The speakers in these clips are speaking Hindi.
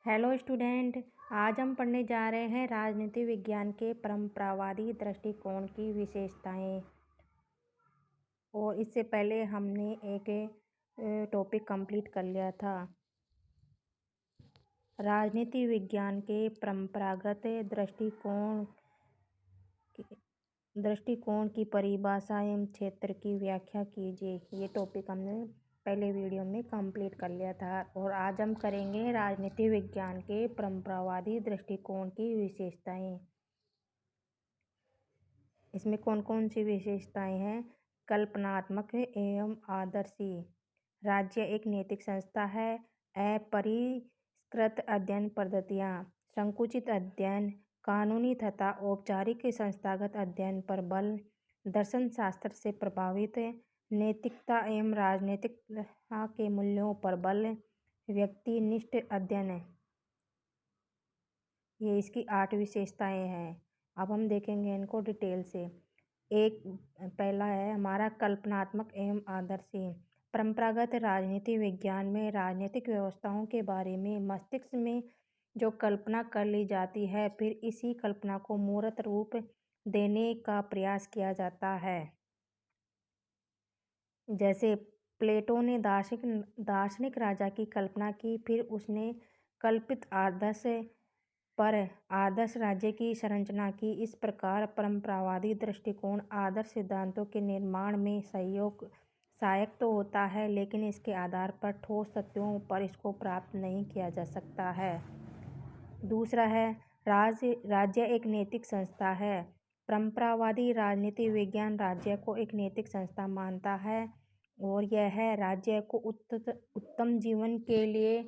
Hello student. आज हम पढ़ने जा रहे हैं राजनीति विज्ञान के परंपरावादी दृष्टिकोण की विशेषताएं। और इससे पहले हमने एक टॉपिक कंप्लीट कर लिया था। राजनीति विज्ञान के परंपरागत दृष्टिकोण की परिभाषा एवं क्षेत्र की व्याख्या कीजिए। ये टॉपिक हमने पहले वीडियो में कंप्लीट कर लिया था। और आज हम करेंगे राजनीति विज्ञान के परंपरावादी दृष्टिकोण की विशेषताएं। इसमें कौन कौन सी विशेषताएं हैं? कल्पनात्मक एवं आदर्शी। राज्य एक नैतिक संस्था है। अपरिष्कृत अध्ययन पद्धतियाँ। संकुचित अध्ययन, कानूनी तथा औपचारिक संस्थागत अध्ययन पर बल। दर्शन शास्त्र से प्रभावित, नैतिकता एवं राजनीतिकता के मूल्यों पर बल। व्यक्तिनिष्ठ अध्ययन। ये इसकी 8 विशेषताएं हैं। अब हम देखेंगे इनको डिटेल से। पहला है हमारा कल्पनात्मक एवं आदर्शी। परंपरागत राजनीति विज्ञान में राजनीतिक व्यवस्थाओं के बारे में मस्तिष्क में जो कल्पना कर ली जाती है, फिर इसी कल्पना को मूर्त रूप देने का प्रयास किया जाता है। जैसे प्लेटो ने दार्शनिक राजा की कल्पना की, फिर उसने कल्पित आदर्श राज्य की संरचना की। इस प्रकार परंपरावादी दृष्टिकोण आदर्श सिद्धांतों के निर्माण में सहायक तो होता है, लेकिन इसके आधार पर ठोस तथ्यों पर इसको प्राप्त नहीं किया जा सकता है। दूसरा है राज्य एक नैतिक संस्था है। परंपरावादी राजनीति विज्ञान राज्य को एक नैतिक संस्था मानता है और यह राज्य को उत्तम जीवन के लिए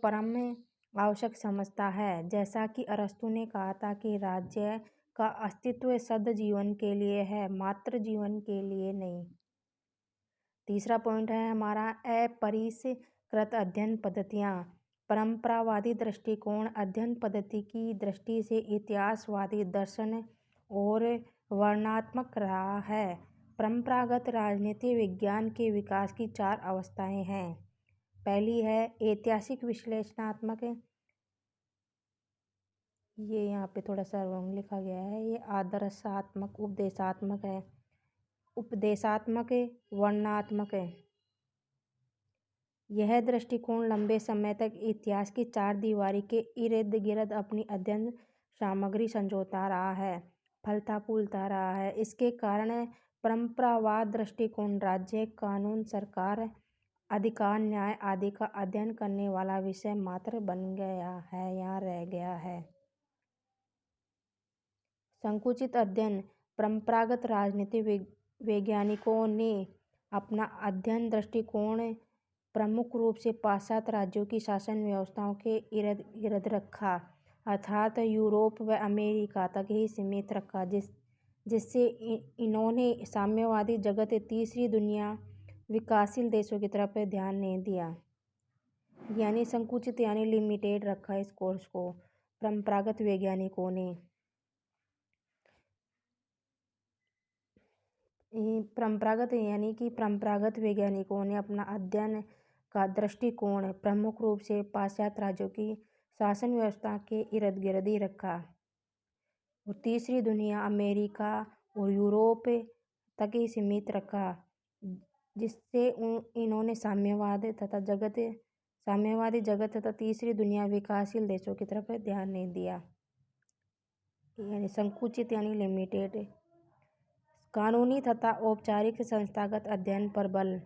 परम आवश्यक समझता है। जैसा कि अरस्तु ने कहा था कि राज्य का अस्तित्व सद जीवन के लिए है, मात्र जीवन के लिए नहीं। तीसरा पॉइंट है हमारा अपरिष्कृत अध्ययन पद्धतियाँ। परंपरावादी दृष्टिकोण अध्ययन पद्धति की दृष्टि से इतिहासवादी दर्शन और वर्णनात्मक रहा है। परंपरागत राजनीति विज्ञान के विकास की 4 अवस्थाएं हैं। पहली है ऐतिहासिक विश्लेषणात्मक। ये यहाँ पे थोड़ा सा रॉन्ग लिखा गया है। ये आदर्शात्मक, उपदेशात्मक है। उपदेशात्मक, वर्णनात्मक है। यह दृष्टिकोण लंबे समय तक इतिहास की 4 दीवारी के इर्द गिर्द अपनी अध्ययन सामग्री संजोता रहा है, फलता फूलता रहा है। इसके कारण परंपरावाद दृष्टिकोण राज्य, कानून, सरकार, अधिकार, न्याय आदि का अध्ययन करने वाला विषय मात्र बन गया है या रह गया है। संकुचित अध्ययन। परंपरागत राजनीति वैज्ञानिकों ने अपना अध्ययन दृष्टिकोण प्रमुख रूप से पाश्चात्य राज्यों की शासन व्यवस्थाओं के इर्द गिर्द रखा, अर्थात यूरोप व अमेरिका तक ही सीमित रखा, जिससे इन्होंने साम्यवादी जगत, तीसरी दुनिया, विकासशील देशों की तरफ ध्यान नहीं दिया। यानी संकुचित यानी लिमिटेड रखा इस कोर्स को परंपरागत वैज्ञानिकों ने। परंपरागत वैज्ञानिकों ने अपना अध्ययन का दृष्टिकोण प्रमुख रूप से पाश्चात्य राज्यों की शासन व्यवस्था के इर्द गिर्द ही रखा और तीसरी दुनिया, अमेरिका और यूरोप तक ही सीमित रखा, जिससे इन्होंने साम्यवादी जगत तथा तीसरी दुनिया, विकासशील देशों की तरफ ध्यान नहीं दिया। यानी संकुचित यानी लिमिटेड। कानूनी तथा औपचारिक संस्थागत अध्ययन पर बल।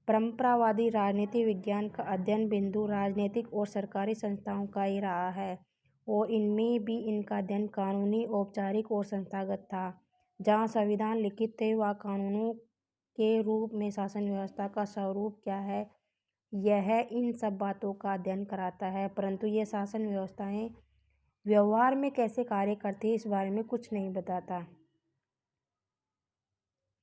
परंपरावादी राजनीति विज्ञान का अध्ययन बिंदु राजनीतिक और सरकारी संस्थाओं का ही रहा है और इनमें भी इनका अध्ययन कानूनी, औपचारिक और संस्थागत था। जहाँ संविधान लिखित थे, वहाँ कानूनों के रूप में शासन व्यवस्था का स्वरूप क्या है, यह इन सब बातों का अध्ययन कराता है, परंतु ये शासन व्यवस्थाएं व्यवहार में कैसे कार्य करती है इस बारे में कुछ नहीं बताता।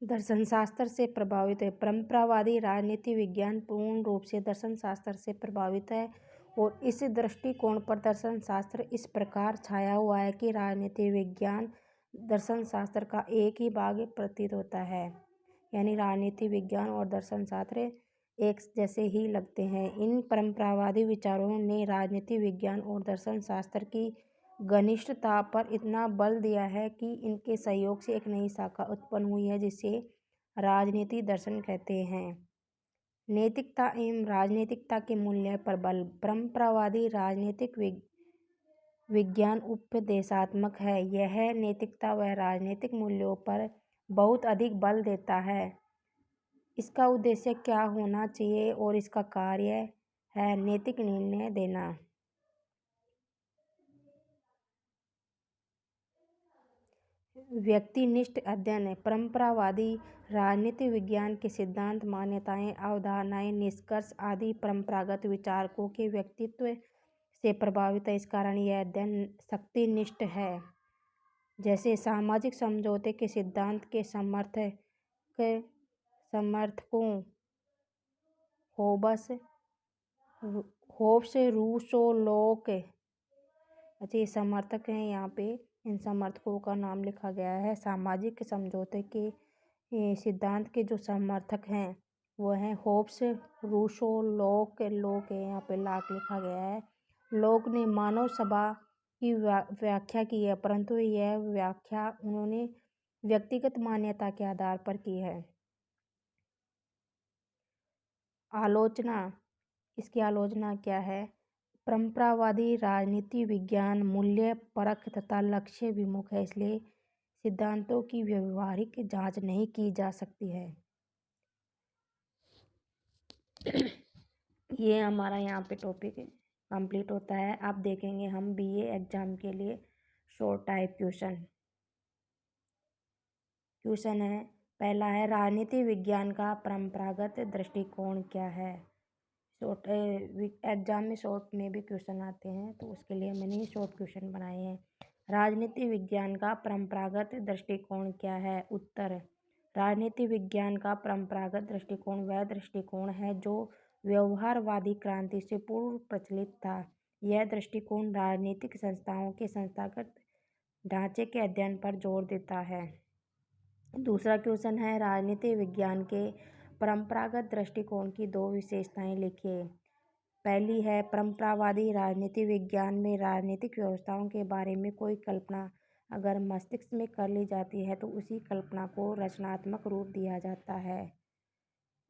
दर्शन शास्त्र से प्रभावित है। परंपरावादी राजनीति विज्ञान पूर्ण रूप से दर्शन शास्त्र से प्रभावित है और इस दृष्टिकोण पर दर्शन शास्त्र इस प्रकार छाया हुआ है कि राजनीति विज्ञान दर्शन शास्त्र का एक ही भाग प्रतीत होता है। यानी राजनीति विज्ञान और दर्शन शास्त्र एक जैसे ही लगते हैं। इन परंपरावादी विचारों ने राजनीति विज्ञान और दर्शन शास्त्र की घनिष्ठता पर इतना बल दिया है कि इनके सहयोग से एक नई शाखा उत्पन्न हुई है जिसे राजनीति दर्शन कहते हैं। नैतिकता एवं राजनीतिकता के मूल्य पर बल। परंपरावादी राजनीतिक विज्ञान उपदेशात्मक है। यह नैतिकता व राजनीतिक मूल्यों पर बहुत अधिक बल देता है। इसका उद्देश्य क्या होना चाहिए और इसका कार्य है नैतिक निर्णय देना। व्यक्तिनिष्ठ अध्ययन। परंपरावादी राजनीति विज्ञान के सिद्धांत, मान्यताएं, अवधारणाएं, निष्कर्ष आदि परंपरागत विचारकों के व्यक्तित्व से प्रभावित है। इस कारण यह अध्ययन शक्तिनिष्ठ है। जैसे सामाजिक समझौते के सिद्धांत के समर्थकों होब्स, रूसो, लोक। अच्छा, ये समर्थक हैं, यहाँ पे इन समर्थकों का नाम लिखा गया है। सामाजिक समझौते के सिद्धांत के जो समर्थक हैं वो हैं होब्स, रूसो, लोक है, यहाँ पे लाक लिखा गया है। लोक ने मानव सभा की व्याख्या की है, परंतु यह व्याख्या उन्होंने व्यक्तिगत मान्यता के आधार पर की है। आलोचना। इसकी आलोचना क्या है? परंपरावादी राजनीति विज्ञान मूल्य परक तथा लक्ष्य विमुख है, इसलिए सिद्धांतों की व्यवहारिक जांच नहीं की जा सकती है। ये हमारा यहाँ पे टॉपिक कंप्लीट होता है। अब देखेंगे हम बीए एग्जाम के लिए शॉर्ट टाइप क्वेश्चन। क्वेश्चन है, पहला है राजनीति विज्ञान का परंपरागत दृष्टिकोण क्या है। शॉर्ट एग्जाम में शॉर्ट में भी क्वेश्चन आते हैं, तो उसके लिए मैंने शॉर्ट क्वेश्चन बनाए हैं। राजनीति विज्ञान का परंपरागत दृष्टिकोण क्या है। उत्तर, राजनीति विज्ञान का परंपरागत दृष्टिकोण वह दृष्टिकोण है जो व्यवहारवादी क्रांति से पूर्व प्रचलित था। यह दृष्टिकोण राजनीतिक संस्थाओं के संस्थागत ढांचे के अध्ययन पर जोर देता है। दूसरा क्वेश्चन है, राजनीति विज्ञान के परंपरागत दृष्टिकोण की दो विशेषताएं लिखिए। पहली है, परंपरावादी राजनीति विज्ञान में राजनीतिक व्यवस्थाओं के बारे में कोई कल्पना अगर मस्तिष्क में कर ली जाती है तो उसी कल्पना को रचनात्मक रूप दिया जाता है।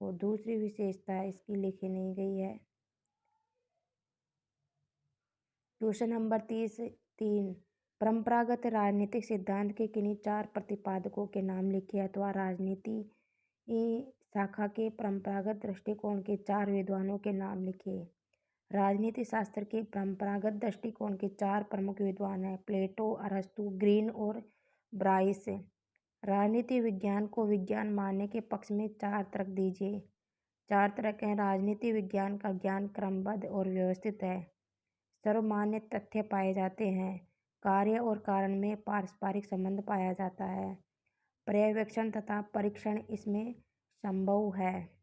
और दूसरी विशेषता इसकी लिखी नहीं गई है। क्वेश्चन नंबर 3, परंपरागत राजनीतिक सिद्धांत के किन्हीं 4 प्रतिपादकों के नाम लिखिए अथवा राजनीति शाखा के परंपरागत दृष्टिकोण के 4 विद्वानों के नाम लिखिए। राजनीति शास्त्र के परंपरागत दृष्टिकोण के 4 प्रमुख विद्वान हैं, प्लेटो, अरस्तु, ग्रीन और ब्राइस। राजनीति विज्ञान को विज्ञान मानने के पक्ष में 4 तर्क दीजिए। 4 तर्क हैं। राजनीति विज्ञान का ज्ञान क्रमबद्ध और व्यवस्थित है। सर्वमान्य तथ्य पाए जाते हैं। कार्य और कारण में पारस्परिक संबंध पाया जाता है। पर्यवेक्षण तथा परीक्षण इसमें संभव है।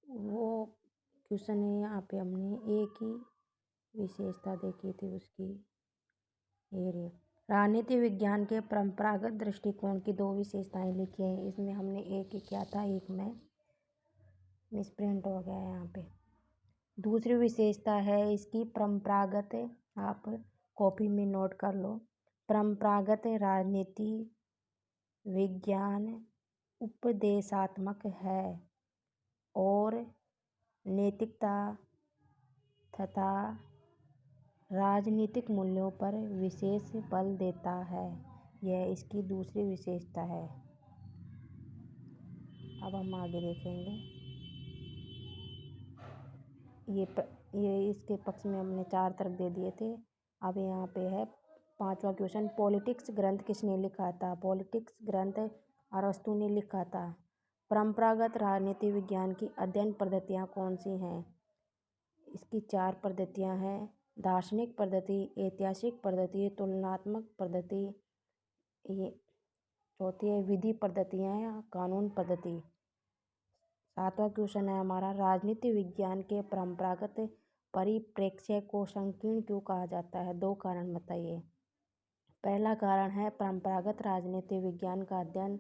वो क्वेश्चन है, यहाँ पे हमने एक ही विशेषता देखी थी उसकी। ये राजनीति विज्ञान के परंपरागत दृष्टिकोण की 2 विशेषताएं लिखी हैं। इसमें हमने एक ही किया था, एक में मिसप्रिंट हो गया है यहाँ पे। दूसरी विशेषता है इसकी परंपरागत, आप कॉपी में नोट कर लो। परंपरागत राजनीति विज्ञान उपदेशात्मक है और नैतिकता तथा राजनीतिक मूल्यों पर विशेष बल देता है। यह इसकी दूसरी विशेषता है। अब हम आगे देखेंगे। ये इसके पक्ष में हमने 4 तर्क दे दिए थे। अब यहाँ पे है 5वां क्वेश्चन, पॉलिटिक्स ग्रंथ किसने लिखा था। पॉलिटिक्स ग्रंथ अरस्तु ने लिखा था। परंपरागत राजनीति विज्ञान की अध्ययन पद्धतियाँ कौन सी हैं। इसकी 4 पद्धतियाँ हैं। दार्शनिक पद्धति, ऐतिहासिक पद्धति, तुलनात्मक पद्धति, ये चौथी है विधि पद्धतियाँ या कानून पद्धति। 7वां क्वेश्चन है हमारा, राजनीति विज्ञान के परंपरागत परिप्रेक्ष्य को संकीर्ण क्यों कहा जाता है? 2 कारण बताइए। पहला कारण है परंपरागत राजनीति विज्ञान का अध्ययन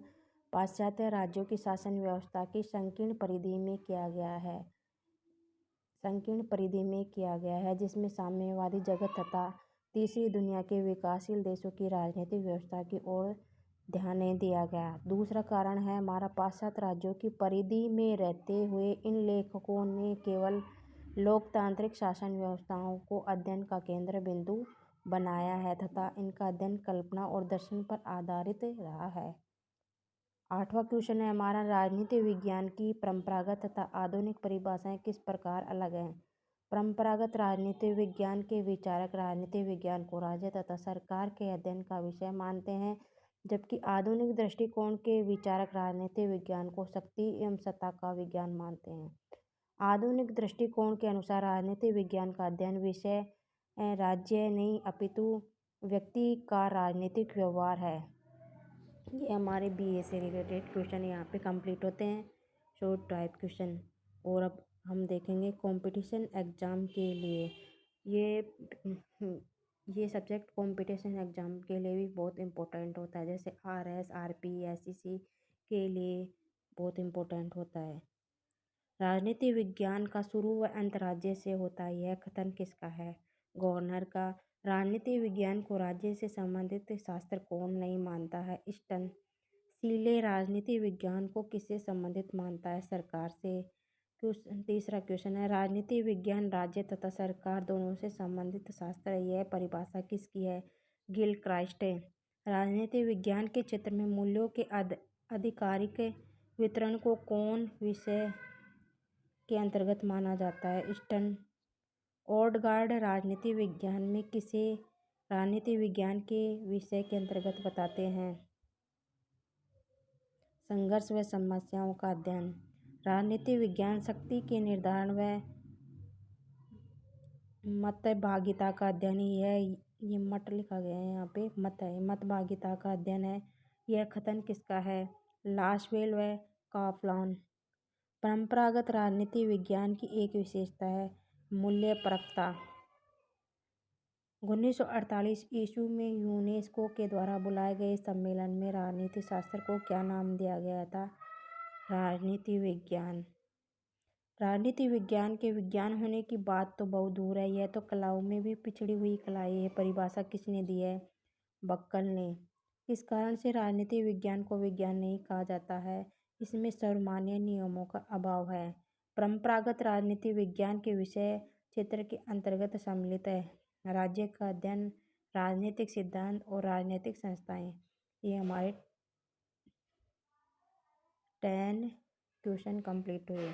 पाश्चात्य राज्यों की शासन व्यवस्था की संकीर्ण परिधि में किया गया है जिसमें साम्यवादी जगत तथा तीसरी दुनिया के विकासशील देशों की राजनीतिक व्यवस्था की ओर ध्यान नहीं दिया गया। दूसरा कारण है हमारा, पाश्चात्य राज्यों की परिधि में रहते हुए इन लेखकों ने केवल लोकतांत्रिक शासन व्यवस्थाओं को अध्ययन का केंद्र बिंदु बनाया है तथा इनका अध्ययन कल्पना और दर्शन पर आधारित रहा है। 8वां क्वेश्चन है हमारा, राजनीति विज्ञान की परंपरागत तथा आधुनिक परिभाषाएं किस प्रकार अलग हैं? परंपरागत राजनीति विज्ञान के विचारक राजनीति विज्ञान को राज्य तथा सरकार के अध्ययन का विषय मानते हैं, जबकि आधुनिक दृष्टिकोण के विचारक राजनीति विज्ञान को शक्ति एवं सत्ता का विज्ञान मानते हैं। आधुनिक दृष्टिकोण के अनुसार राजनीति विज्ञान का अध्ययन विषय राज्य नहीं अपितु व्यक्ति का राजनीतिक व्यवहार है। ये हमारे बीए से रिलेटेड क्वेश्चन यहाँ पे कंप्लीट होते हैं, शॉर्ट टाइप क्वेश्चन। और अब हम देखेंगे कंपटीशन एग्ज़ाम के लिए। ये सब्जेक्ट कंपटीशन एग्ज़ाम के लिए भी बहुत इम्पोर्टेंट होता है, जैसे आरएस, आरपी, एससीसी के लिए बहुत इम्पोर्टेंट होता है। राजनीति विज्ञान का शुरू व अंत राज्य से होता है, यह कथन किसका है? गवर्नर का। राजनीति विज्ञान को राज्य से संबंधित शास्त्र कौन नहीं मानता है? स्टन। सीले राजनीति विज्ञान को किससे संबंधित मानता है? सरकार से। तीसरा क्वेश्चन है, राजनीति विज्ञान राज्य तथा सरकार दोनों से संबंधित शास्त्र है, यह परिभाषा किसकी है? गिलक्राइस्ट। राजनीति विज्ञान के क्षेत्र में मूल्यों के आधिकारिक वितरण को कौन विषय के अंतर्गत माना जाता है? स्टन। ओडगार्ड राजनीति विज्ञान में किसे राजनीति विज्ञान के विषय के अंतर्गत बताते हैं? संघर्ष व समस्याओं का अध्ययन। राजनीति विज्ञान शक्ति के निर्धारण व मतभागिता का अध्ययन ही है। ये मत लिखा गया है यहाँ पे, मत है, मतभागिता का अध्ययन है। यह कथन किसका है? लासवेल व काफलान। परंपरागत राजनीति विज्ञान की एक विशेषता है मूल्यपरकता। 1948 ईस्वी में यूनेस्को के द्वारा बुलाए गए सम्मेलन में राजनीति शास्त्र को क्या नाम दिया गया था? राजनीति विज्ञान। राजनीति विज्ञान के विज्ञान होने की बात तो बहुत दूर है, यह तो कलाओं में भी पिछड़ी हुई कलाई है। परिभाषा किसने दी है? बक्कल ने। किस कारण से राजनीति विज्ञान को विज्ञान नहीं कहा जाता है? इसमें सर्वमान्य नियमों का अभाव है। परंपरागत राजनीति विज्ञान के विषय क्षेत्र के अंतर्गत सम्मिलित है राज्य का अध्ययन, राजनीतिक सिद्धांत और राजनीतिक संस्थाएं। ये हमारे 10 क्वेश्चन कंप्लीट हुए।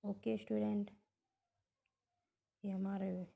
ओके स्टूडेंट, ये हमारे